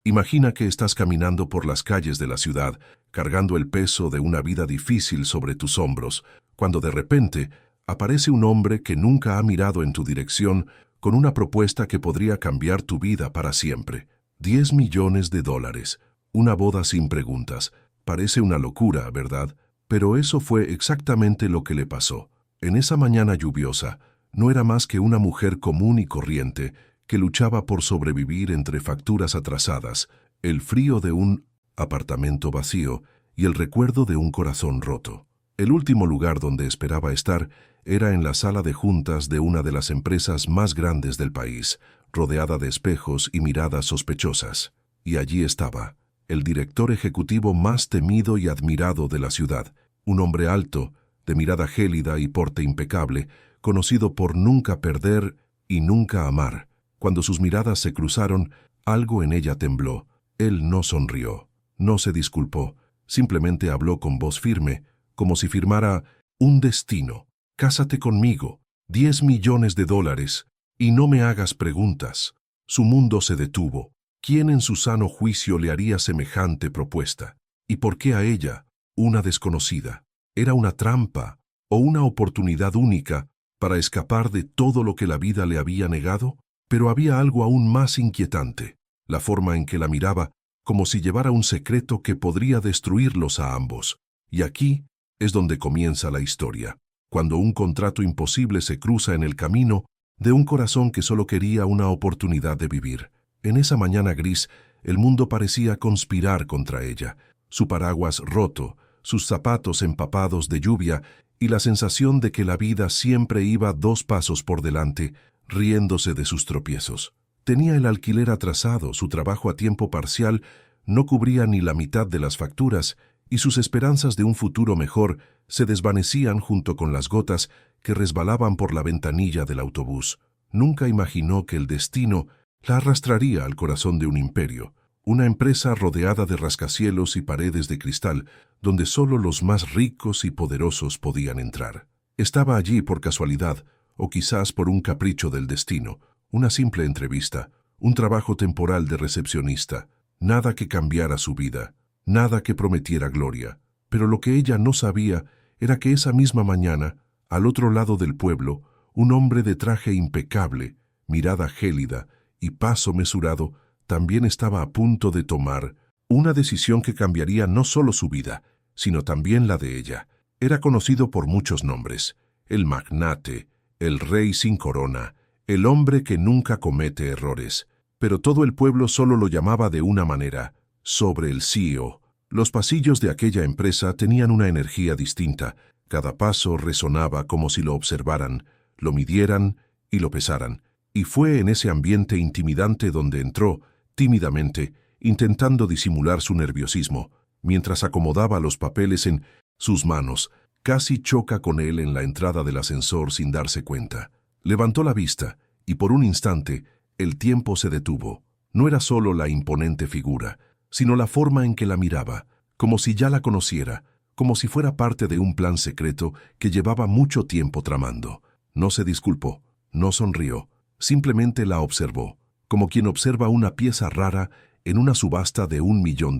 Imagina que estás caminando por las calles de la ciudad, cargando el peso de una vida difícil sobre tus hombros, cuando de repente aparece un hombre que nunca ha mirado en tu dirección con una propuesta que podría cambiar tu vida para siempre. 10 millones de dólares. Una boda sin preguntas. Parece una locura, ¿verdad? Pero eso fue exactamente lo que le pasó. En esa mañana lluviosa, no era más que una mujer común y corriente que luchaba por sobrevivir entre facturas atrasadas, el frío de un apartamento vacío y el recuerdo de un corazón roto. El último lugar donde esperaba estar era en la sala de juntas de una de las empresas más grandes del país, rodeada de espejos y miradas sospechosas. Y allí estaba, el director ejecutivo más temido y admirado de la ciudad, un hombre alto, de mirada gélida y porte impecable, conocido por nunca perder y nunca amar. Cuando sus miradas se cruzaron, algo en ella tembló. Él no sonrió, no se disculpó, simplemente habló con voz firme, como si firmara un destino. Cásate conmigo, 10 millones de dólares, y no me hagas preguntas. Su mundo se detuvo. ¿Quién en su sano juicio le haría semejante propuesta? ¿Y por qué a ella, una desconocida? ¿Era una trampa o una oportunidad única para escapar de todo lo que la vida le había negado? Pero había algo aún más inquietante, la forma en que la miraba, como si llevara un secreto que podría destruirlos a ambos. Y aquí es donde comienza la historia, cuando un contrato imposible se cruza en el camino de un corazón que solo quería una oportunidad de vivir. En esa mañana gris, el mundo parecía conspirar contra ella, su paraguas roto, sus zapatos empapados de lluvia y la sensación de que la vida siempre iba 2 pasos por delante, riéndose de sus tropiezos. Tenía el alquiler atrasado, su trabajo a tiempo parcial no cubría ni la mitad de las facturas y sus esperanzas de un futuro mejor se desvanecían junto con las gotas que resbalaban por la ventanilla del autobús. Nunca imaginó que el destino la arrastraría al corazón de un imperio, una empresa rodeada de rascacielos y paredes de cristal, donde solo los más ricos y poderosos podían entrar. Estaba allí por casualidad, o quizás por un capricho del destino, una simple entrevista, un trabajo temporal de recepcionista, nada que cambiara su vida, nada que prometiera gloria. Pero lo que ella no sabía era que esa misma mañana, al otro lado del pueblo, un hombre de traje impecable, mirada gélida y paso mesurado, también estaba a punto de tomar una decisión que cambiaría no solo su vida, sino también la de ella. Era conocido por muchos nombres: el magnate, el rey sin corona, el hombre que nunca comete errores. Pero todo el pueblo solo lo llamaba de una manera: sobre el CEO. Los pasillos de aquella empresa tenían una energía distinta. Cada paso resonaba como si lo observaran, lo midieran y lo pesaran. Y fue en ese ambiente intimidante donde entró, tímidamente, intentando disimular su nerviosismo. Mientras acomodaba los papeles en sus manos, casi choca con él en la entrada del ascensor sin darse cuenta. Levantó la vista, y por un instante, el tiempo se detuvo. No era solo la imponente figura, sino la forma en que la miraba, como si ya la conociera, como si fuera parte de un plan secreto que llevaba mucho tiempo tramando. No se disculpó, no sonrió, simplemente la observó, como quien observa una pieza rara en una subasta de $1 millón.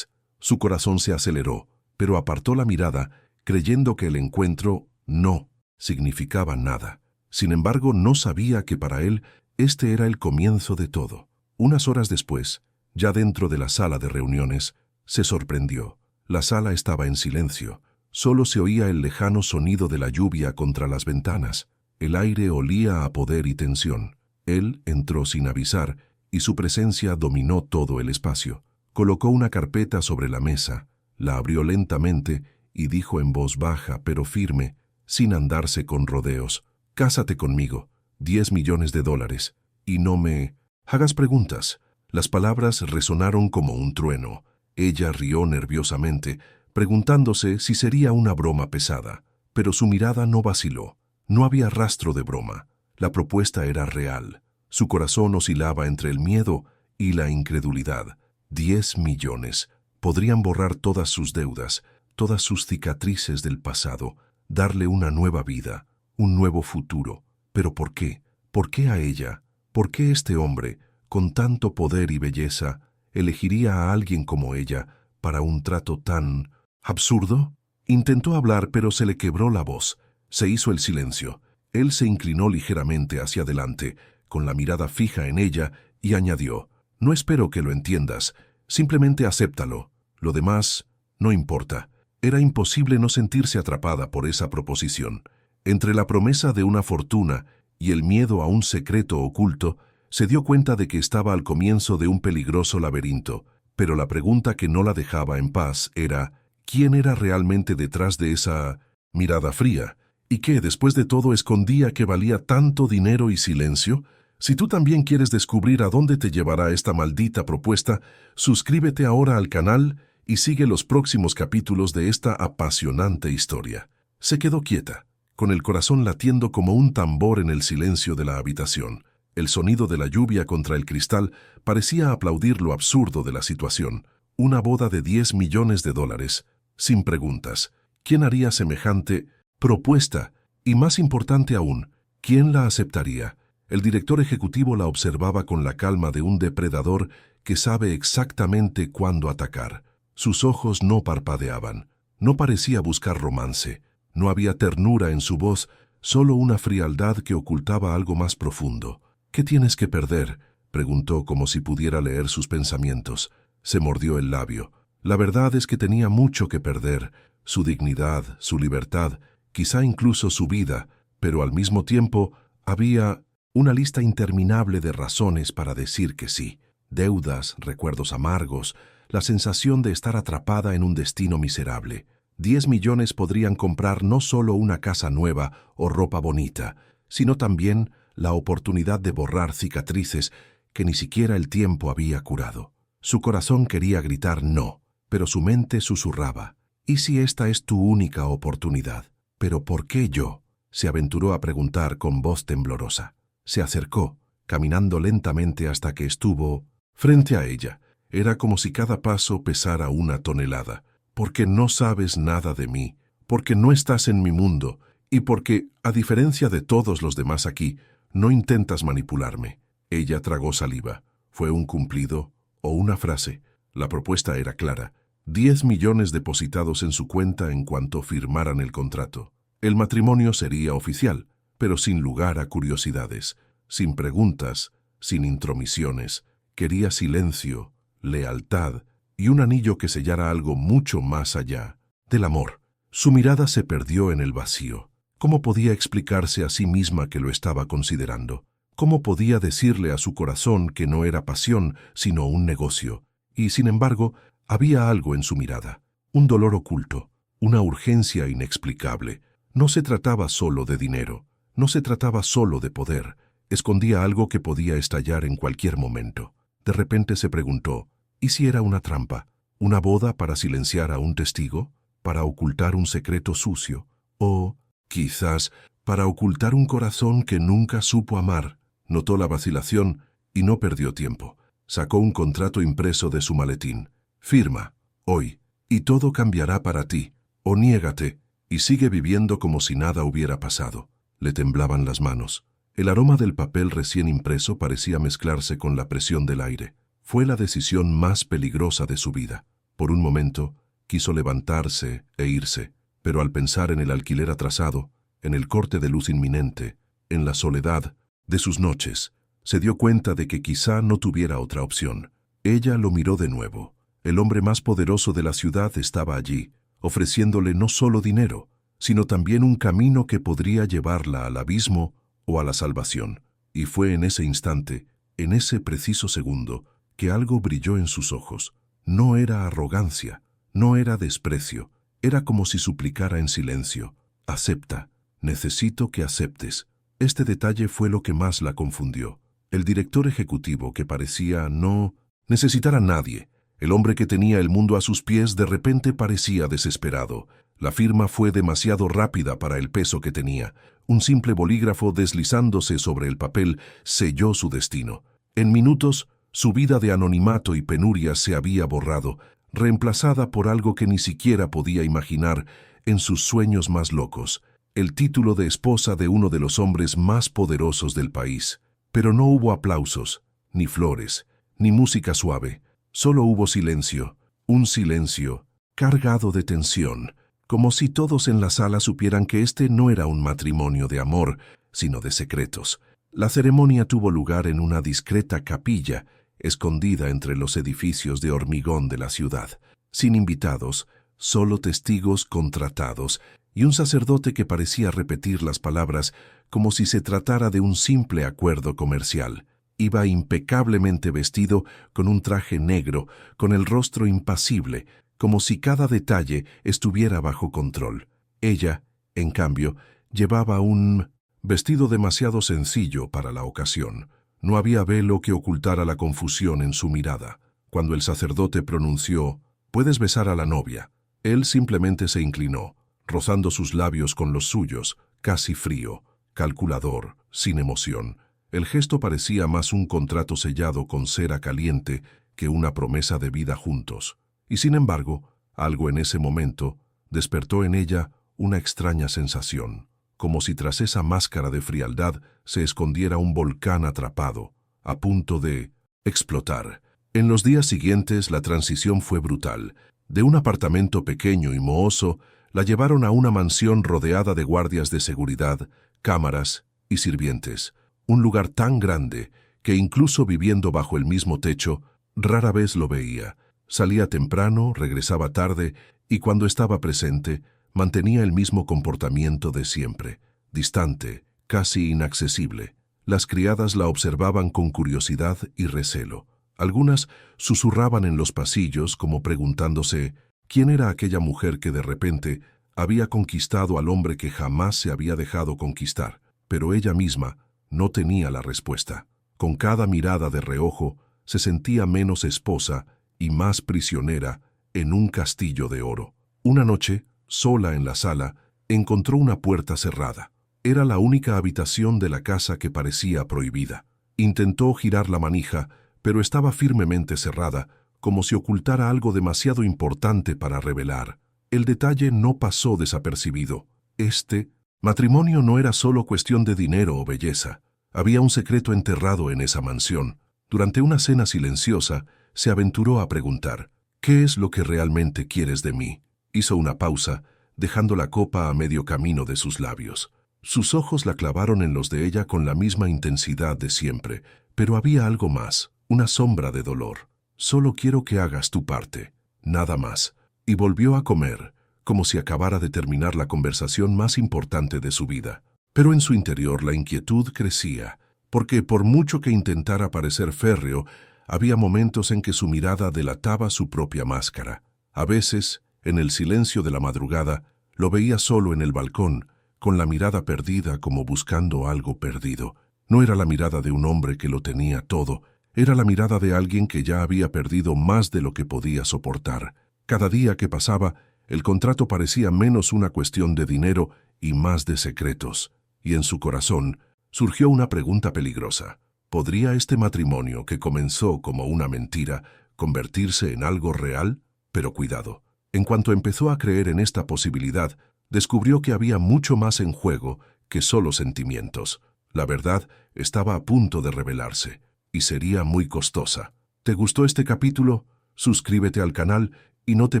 Su corazón se aceleró, pero apartó la mirada, creyendo que el encuentro no significaba nada. Sin embargo, no sabía que para él este era el comienzo de todo. Unas horas después, ya dentro de la sala de reuniones, se sorprendió. La sala estaba en silencio. Solo se oía el lejano sonido de la lluvia contra las ventanas. El aire olía a poder y tensión. Él entró sin avisar, y su presencia dominó todo el espacio. Colocó una carpeta sobre la mesa, la abrió lentamente y dijo en voz baja pero firme, sin andarse con rodeos: «Cásate conmigo, 10 millones de dólares, y no me hagas preguntas». Las palabras resonaron como un trueno. Ella rió nerviosamente, preguntándose si sería una broma pesada, pero su mirada no vaciló. No había rastro de broma. La propuesta era real. Su corazón oscilaba entre el miedo y la incredulidad. 10 millones. Podrían borrar todas sus deudas, todas sus cicatrices del pasado, darle una nueva vida, un nuevo futuro. ¿Pero por qué? ¿Por qué a ella? ¿Por qué este hombre, con tanto poder y belleza, elegiría a alguien como ella para un trato tan absurdo? Intentó hablar, pero se le quebró la voz. Se hizo el silencio. Él se inclinó ligeramente hacia adelante, con la mirada fija en ella, y añadió: «No espero que lo entiendas. Simplemente acéptalo. Lo demás no importa». Era imposible no sentirse atrapada por esa proposición. Entre la promesa de una fortuna y el miedo a un secreto oculto, se dio cuenta de que estaba al comienzo de un peligroso laberinto, pero la pregunta que no la dejaba en paz era: ¿quién era realmente detrás de esa mirada fría? ¿Y qué, después de todo, escondía que valía tanto dinero y silencio? Si tú también quieres descubrir a dónde te llevará esta maldita propuesta, suscríbete ahora al canal y sigue los próximos capítulos de esta apasionante historia. Se quedó quieta, con el corazón latiendo como un tambor en el silencio de la habitación. El sonido de la lluvia contra el cristal parecía aplaudir lo absurdo de la situación. Una boda de $10 millones, sin preguntas. ¿Quién haría semejante propuesta? Y más importante aún, ¿quién la aceptaría? El director ejecutivo la observaba con la calma de un depredador que sabe exactamente cuándo atacar. Sus ojos no parpadeaban. No parecía buscar romance. No había ternura en su voz, solo una frialdad que ocultaba algo más profundo. «¿Qué tienes que perder?», preguntó como si pudiera leer sus pensamientos. Se mordió el labio. La verdad es que tenía mucho que perder: su dignidad, su libertad, quizá incluso su vida, pero al mismo tiempo había una lista interminable de razones para decir que sí. Deudas, recuerdos amargos, la sensación de estar atrapada en un destino miserable. 10 millones podrían comprar no solo una casa nueva o ropa bonita, sino también la oportunidad de borrar cicatrices que ni siquiera el tiempo había curado. Su corazón quería gritar no, pero su mente susurraba: «¿Y si esta es tu única oportunidad? ¿Pero por qué yo?», se aventuró a preguntar con voz temblorosa. Se acercó, caminando lentamente hasta que estuvo frente a ella. Era como si cada paso pesara una tonelada. «Porque no sabes nada de mí, porque no estás en mi mundo, y porque, a diferencia de todos los demás aquí, no intentas manipularme». Ella tragó saliva. ¿Fue un cumplido o una frase? La propuesta era clara: 10 millones depositados en su cuenta en cuanto firmaran el contrato. El matrimonio sería oficial, pero sin lugar a curiosidades, sin preguntas, sin intromisiones. Quería silencio, lealtad y un anillo que sellara algo mucho más allá del amor. Su mirada se perdió en el vacío. ¿Cómo podía explicarse a sí misma que lo estaba considerando? ¿Cómo podía decirle a su corazón que no era pasión, sino un negocio? Y, sin embargo, había algo en su mirada, un dolor oculto, una urgencia inexplicable. No se trataba solo de dinero, no se trataba solo de poder. Escondía algo que podía estallar en cualquier momento. De repente se preguntó: ¿y si era una trampa? ¿Una boda para silenciar a un testigo? ¿Para ocultar un secreto sucio? ¿O, quizás, para ocultar un corazón que nunca supo amar? Notó la vacilación y no perdió tiempo. Sacó un contrato impreso de su maletín. «Firma, hoy, y todo cambiará para ti. O niégate y sigue viviendo como si nada hubiera pasado». Le temblaban las manos. El aroma del papel recién impreso parecía mezclarse con la presión del aire. Fue la decisión más peligrosa de su vida. Por un momento, quiso levantarse e irse, pero al pensar en el alquiler atrasado, en el corte de luz inminente, en la soledad de sus noches, se dio cuenta de que quizá no tuviera otra opción. Ella lo miró de nuevo. El hombre más poderoso de la ciudad estaba allí, ofreciéndole no solo dinero, sino también un camino que podría llevarla al abismo o a la salvación. Y fue en ese instante, en ese preciso segundo, que algo brilló en sus ojos. No era arrogancia, no era desprecio, era como si suplicara en silencio: «Acepta, necesito que aceptes». Este detalle fue lo que más la confundió. El director ejecutivo, que parecía no necesitar a nadie, el hombre que tenía el mundo a sus pies, de repente parecía desesperado. La firma fue demasiado rápida para el peso que tenía. Un simple bolígrafo deslizándose sobre el papel selló su destino. En minutos, su vida de anonimato y penuria se había borrado, reemplazada por algo que ni siquiera podía imaginar en sus sueños más locos: el título de esposa de uno de los hombres más poderosos del país. Pero no hubo aplausos, ni flores, ni música suave. Solo hubo silencio, un silencio cargado de tensión, como si todos en la sala supieran que este no era un matrimonio de amor, sino de secretos. La ceremonia tuvo lugar en una discreta capilla, escondida entre los edificios de hormigón de la ciudad, sin invitados, solo testigos contratados y un sacerdote que parecía repetir las palabras como si se tratara de un simple acuerdo comercial. Iba impecablemente vestido con un traje negro, con el rostro impasible, como si cada detalle estuviera bajo control. Ella, en cambio, llevaba un vestido demasiado sencillo para la ocasión. No había velo que ocultara la confusión en su mirada. Cuando el sacerdote pronunció, «Puedes besar a la novia», él simplemente se inclinó, rozando sus labios con los suyos, casi frío, calculador, sin emoción. El gesto parecía más un contrato sellado con cera caliente que una promesa de vida juntos. Y sin embargo, algo en ese momento despertó en ella una extraña sensación, como si tras esa máscara de frialdad se escondiera un volcán atrapado, a punto de explotar. En los días siguientes la transición fue brutal. De un apartamento pequeño y mohoso, la llevaron a una mansión rodeada de guardias de seguridad, cámaras y sirvientes. Un lugar tan grande que incluso viviendo bajo el mismo techo, rara vez lo veía. Salía temprano, regresaba tarde y cuando estaba presente, mantenía el mismo comportamiento de siempre, distante, casi inaccesible. Las criadas la observaban con curiosidad y recelo. Algunas susurraban en los pasillos como preguntándose quién era aquella mujer que de repente había conquistado al hombre que jamás se había dejado conquistar, pero ella misma no tenía la respuesta. Con cada mirada de reojo se sentía menos esposa y más prisionera en un castillo de oro. Una noche, sola en la sala, encontró una puerta cerrada. Era la única habitación de la casa que parecía prohibida. Intentó girar la manija, pero estaba firmemente cerrada, como si ocultara algo demasiado importante para revelar. El detalle no pasó desapercibido. Este matrimonio no era solo cuestión de dinero o belleza. Había un secreto enterrado en esa mansión. Durante una cena silenciosa, se aventuró a preguntar, «¿Qué es lo que realmente quieres de mí?». Hizo una pausa, dejando la copa a medio camino de sus labios. Sus ojos la clavaron en los de ella con la misma intensidad de siempre, pero había algo más, una sombra de dolor. «Solo quiero que hagas tu parte, nada más». Y volvió a comer, como si acabara de terminar la conversación más importante de su vida. Pero en su interior la inquietud crecía, porque por mucho que intentara parecer férreo, había momentos en que su mirada delataba su propia máscara. A veces, en el silencio de la madrugada, lo veía solo en el balcón, con la mirada perdida como buscando algo perdido. No era la mirada de un hombre que lo tenía todo, era la mirada de alguien que ya había perdido más de lo que podía soportar. Cada día que pasaba, el contrato parecía menos una cuestión de dinero y más de secretos. Y en su corazón surgió una pregunta peligrosa. ¿Podría este matrimonio, que comenzó como una mentira, convertirse en algo real? Pero cuidado. En cuanto empezó a creer en esta posibilidad, descubrió que había mucho más en juego que solo sentimientos. La verdad estaba a punto de revelarse, y sería muy costosa. ¿Te gustó este capítulo? Suscríbete al canal y no te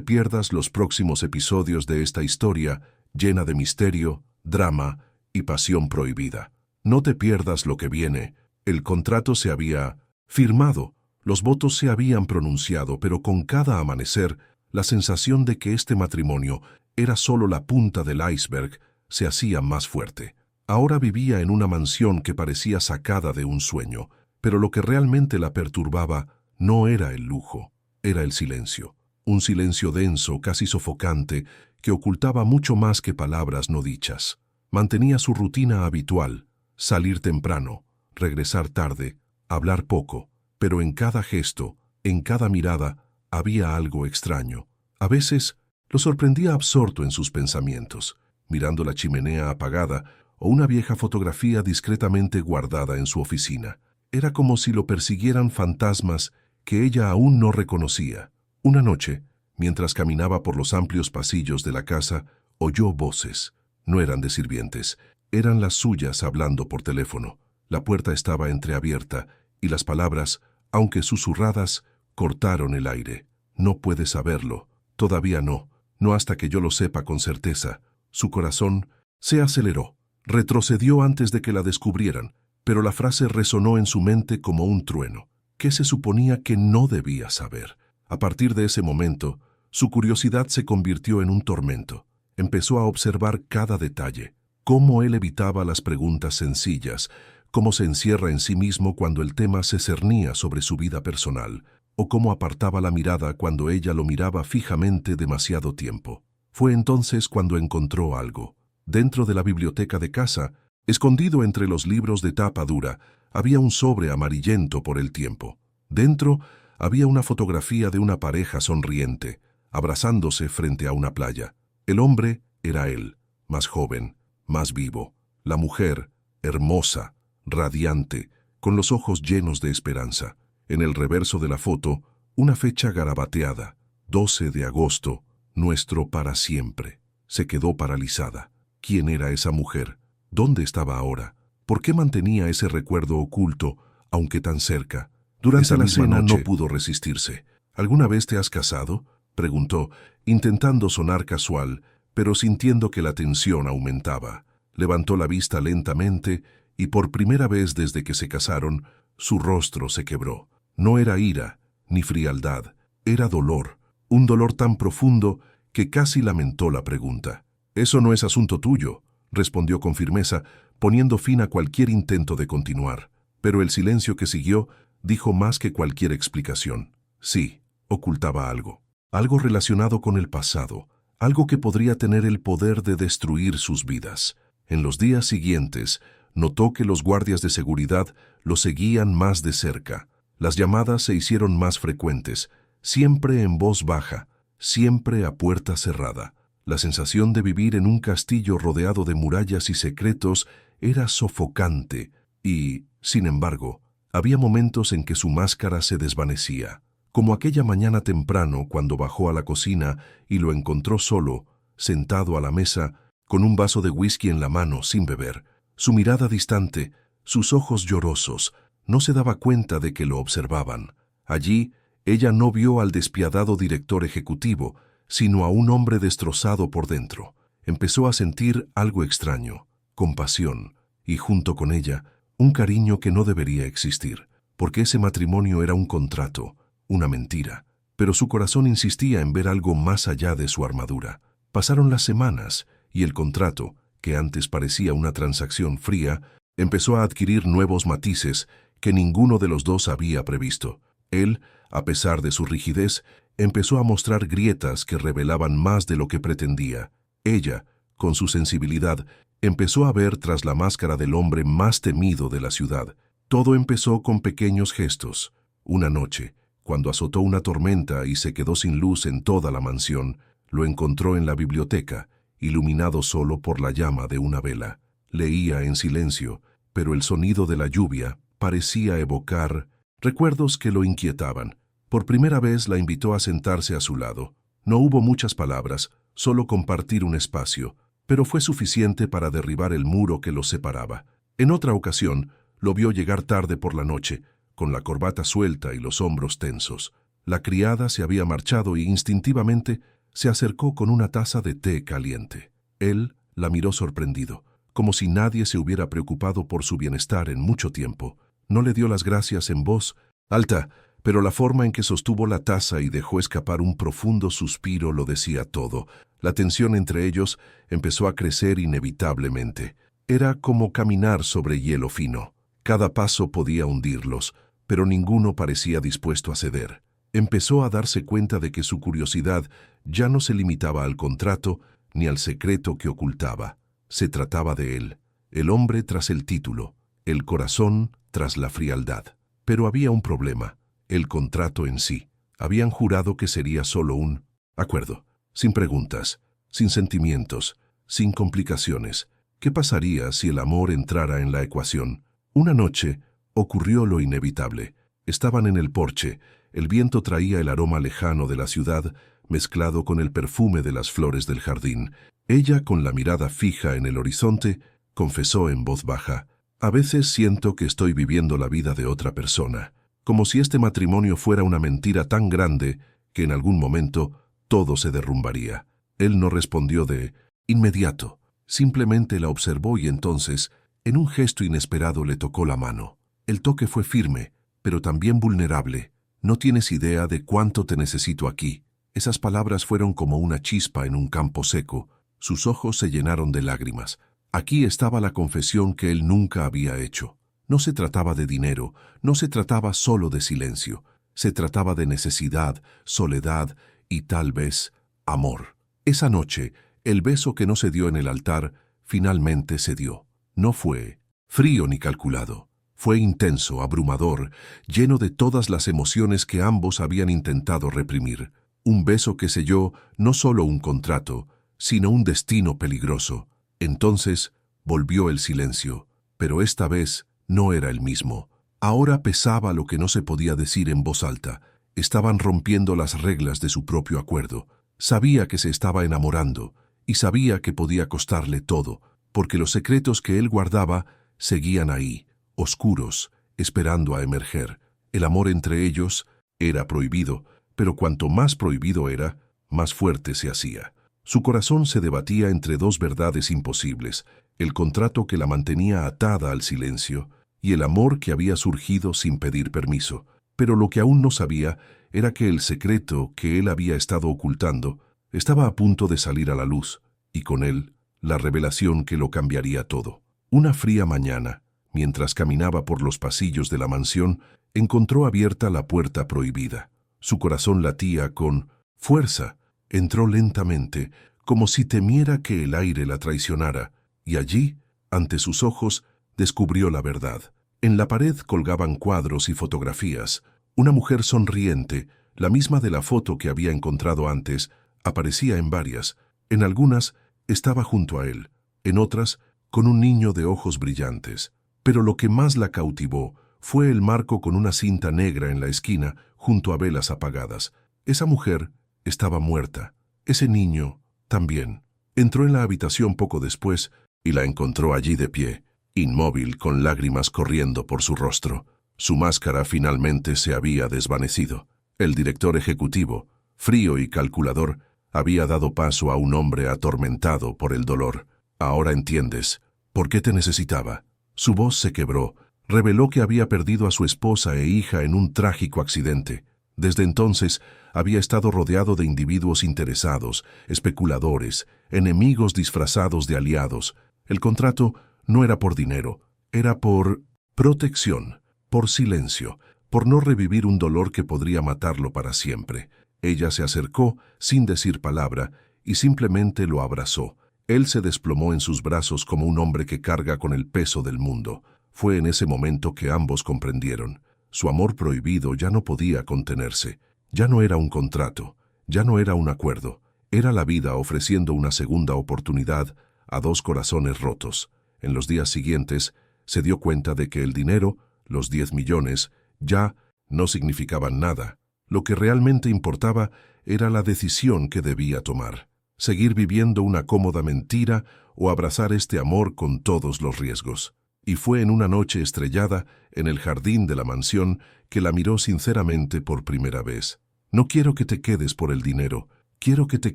pierdas los próximos episodios de esta historia llena de misterio, drama y pasión prohibida. No te pierdas lo que viene. El contrato se había firmado, los votos se habían pronunciado, pero con cada amanecer, la sensación de que este matrimonio era solo la punta del iceberg se hacía más fuerte. Ahora vivía en una mansión que parecía sacada de un sueño, pero lo que realmente la perturbaba no era el lujo, era el silencio. Un silencio denso, casi sofocante, que ocultaba mucho más que palabras no dichas. Mantenía su rutina habitual, salir temprano, regresar tarde, hablar poco, pero en cada gesto, en cada mirada, había algo extraño. A veces lo sorprendía absorto en sus pensamientos, mirando la chimenea apagada o una vieja fotografía discretamente guardada en su oficina. Era como si lo persiguieran fantasmas que ella aún no reconocía. Una noche, mientras caminaba por los amplios pasillos de la casa, oyó voces. No eran de sirvientes, eran las suyas hablando por teléfono. La puerta estaba entreabierta y las palabras, aunque susurradas, cortaron el aire. No puede saberlo. Todavía no. No hasta que yo lo sepa con certeza. Su corazón se aceleró. Retrocedió antes de que la descubrieran, pero la frase resonó en su mente como un trueno. ¿Qué se suponía que no debía saber? A partir de ese momento, su curiosidad se convirtió en un tormento. Empezó a observar cada detalle, cómo él evitaba las preguntas sencillas, cómo se encierra en sí mismo cuando el tema se cernía sobre su vida personal, o cómo apartaba la mirada cuando ella lo miraba fijamente demasiado tiempo. Fue entonces cuando encontró algo. Dentro de la biblioteca de casa, escondido entre los libros de tapa dura, había un sobre amarillento por el tiempo. Dentro había una fotografía de una pareja sonriente, abrazándose frente a una playa. El hombre era él, más joven, más vivo. La mujer, hermosa, radiante, con los ojos llenos de esperanza. En el reverso de la foto, una fecha garabateada, 12 de agosto, nuestro para siempre. Se quedó paralizada. ¿Quién era esa mujer? ¿Dónde estaba ahora? ¿Por qué mantenía ese recuerdo oculto, aunque tan cerca? Durante la cena no pudo resistirse. ¿Alguna vez te has casado?, preguntó, intentando sonar casual, pero sintiendo que la tensión aumentaba. Levantó la vista lentamente y por primera vez desde que se casaron, su rostro se quebró. No era ira, ni frialdad, era dolor, un dolor tan profundo que casi lamentó la pregunta. «Eso no es asunto tuyo», respondió con firmeza, poniendo fin a cualquier intento de continuar. Pero el silencio que siguió dijo más que cualquier explicación. Sí, ocultaba algo. Algo relacionado con el pasado, algo que podría tener el poder de destruir sus vidas. En los días siguientes, notó que los guardias de seguridad lo seguían más de cerca. Las llamadas se hicieron más frecuentes, siempre en voz baja, siempre a puerta cerrada. La sensación de vivir en un castillo rodeado de murallas y secretos era sofocante y, sin embargo, había momentos en que su máscara se desvanecía. Como aquella mañana temprano cuando bajó a la cocina y lo encontró solo, sentado a la mesa, con un vaso de whisky en la mano sin beber. Su mirada distante, sus ojos llorosos, no se daba cuenta de que lo observaban. Allí, ella no vio al despiadado director ejecutivo, sino a un hombre destrozado por dentro. Empezó a sentir algo extraño, compasión, y junto con ella, un cariño que no debería existir, porque ese matrimonio era un contrato, una mentira. Pero su corazón insistía en ver algo más allá de su armadura. Pasaron las semanas, y el contrato, que antes parecía una transacción fría, empezó a adquirir nuevos matices que ninguno de los dos había previsto. Él, a pesar de su rigidez, empezó a mostrar grietas que revelaban más de lo que pretendía. Ella, con su sensibilidad, empezó a ver tras la máscara del hombre más temido de la ciudad. Todo empezó con pequeños gestos. Una noche, cuando azotó una tormenta y se quedó sin luz en toda la mansión, lo encontró en la biblioteca, iluminado solo por la llama de una vela. Leía en silencio, pero el sonido de la lluvia parecía evocar recuerdos que lo inquietaban. Por primera vez la invitó a sentarse a su lado. No hubo muchas palabras, solo compartir un espacio, pero fue suficiente para derribar el muro que los separaba. En otra ocasión, lo vio llegar tarde por la noche, con la corbata suelta y los hombros tensos. La criada se había marchado y instintivamente se acercó con una taza de té caliente. Él la miró sorprendido, como si nadie se hubiera preocupado por su bienestar en mucho tiempo. No le dio las gracias en voz alta, pero la forma en que sostuvo la taza y dejó escapar un profundo suspiro lo decía todo. La tensión entre ellos empezó a crecer inevitablemente. Era como caminar sobre hielo fino. Cada paso podía hundirlos, pero ninguno parecía dispuesto a ceder. Empezó a darse cuenta de que su curiosidad ya no se limitaba al contrato ni al secreto que ocultaba. Se trataba de él, el hombre tras el título, el corazón tras la frialdad. Pero había un problema, el contrato en sí. Habían jurado que sería solo un acuerdo, sin preguntas, sin sentimientos, sin complicaciones. ¿Qué pasaría si el amor entrara en la ecuación? Una noche ocurrió lo inevitable. Estaban en el porche. El viento traía el aroma lejano de la ciudad, mezclado con el perfume de las flores del jardín. Ella, con la mirada fija en el horizonte, confesó en voz baja: «A veces siento que estoy viviendo la vida de otra persona. como si este matrimonio fuera una mentira tan grande que en algún momento todo se derrumbaría. Él no respondió de inmediato, simplemente la observó y entonces, en un gesto inesperado, le tocó la mano. El toque fue firme, pero también vulnerable. No tienes idea de cuánto te necesito aquí. Esas palabras fueron como una chispa en un campo seco. Sus ojos se llenaron de lágrimas. Aquí estaba la confesión que él nunca había hecho. No se trataba de dinero, no se trataba solo de silencio. Se trataba de necesidad, soledad y tal vez amor. Esa noche, el beso que no se dio en el altar, finalmente se dio. No fue frío ni calculado. Fue intenso, abrumador, lleno de todas las emociones que ambos habían intentado reprimir. Un beso que selló no solo un contrato, sino un destino peligroso. Entonces volvió el silencio, pero esta vez no era el mismo. Ahora pesaba lo que no se podía decir en voz alta. Estaban rompiendo las reglas de su propio acuerdo. Sabía que se estaba enamorando y sabía que podía costarle todo, porque los secretos que él guardaba seguían ahí, oscuros, esperando a emerger. El amor entre ellos era prohibido, pero cuanto más prohibido era, más fuerte se hacía. Su corazón se debatía entre dos verdades imposibles, el contrato que la mantenía atada al silencio y el amor que había surgido sin pedir permiso. Pero lo que aún no sabía era que el secreto que él había estado ocultando estaba a punto de salir a la luz, y con él, la revelación que lo cambiaría todo. Una fría mañana, mientras caminaba por los pasillos de la mansión, encontró abierta la puerta prohibida. Su corazón latía con fuerza. Entró lentamente, como si temiera que el aire la traicionara, y allí, ante sus ojos, descubrió la verdad. En la pared colgaban cuadros y fotografías. Una mujer sonriente, la misma de la foto que había encontrado antes, aparecía en varias. En algunas estaba junto a él, en otras con un niño de ojos brillantes. Pero lo que más la cautivó fue el marco con una cinta negra en la esquina junto a velas apagadas. Esa mujer estaba muerta. Ese niño también. Entró en la habitación poco después y la encontró allí de pie, inmóvil, con lágrimas corriendo por su rostro. Su máscara finalmente se había desvanecido. El director ejecutivo, frío y calculador, había dado paso a un hombre atormentado por el dolor. Ahora entiendes por qué te necesitaba. Su voz se quebró. Reveló que había perdido a su esposa e hija en un trágico accidente. Desde entonces había estado rodeado de individuos interesados, especuladores, enemigos disfrazados de aliados. El contrato no era por dinero, era por protección, por silencio, por no revivir un dolor que podría matarlo para siempre. Ella se acercó sin decir palabra y simplemente lo abrazó. Él se desplomó en sus brazos como un hombre que carga con el peso del mundo. Fue en ese momento que ambos comprendieron. Su amor prohibido ya no podía contenerse. Ya no era un contrato, ya no era un acuerdo. Era la vida ofreciendo una segunda oportunidad a dos corazones rotos. En los días siguientes se dio cuenta de que el dinero, los 10 millones, ya no significaban nada. Lo que realmente importaba era la decisión que debía tomar. Seguir viviendo una cómoda mentira o abrazar este amor con todos los riesgos. Y fue en una noche estrellada, en el jardín de la mansión, que la miró sinceramente por primera vez. No quiero que te quedes por el dinero, quiero que te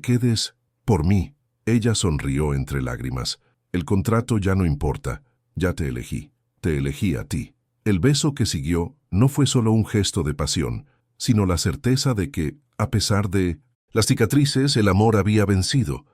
quedes por mí. Ella sonrió entre lágrimas. El contrato ya no importa, ya te elegí a ti. El beso que siguió no fue solo un gesto de pasión, sino la certeza de que, a pesar de las cicatrices, el amor había vencido.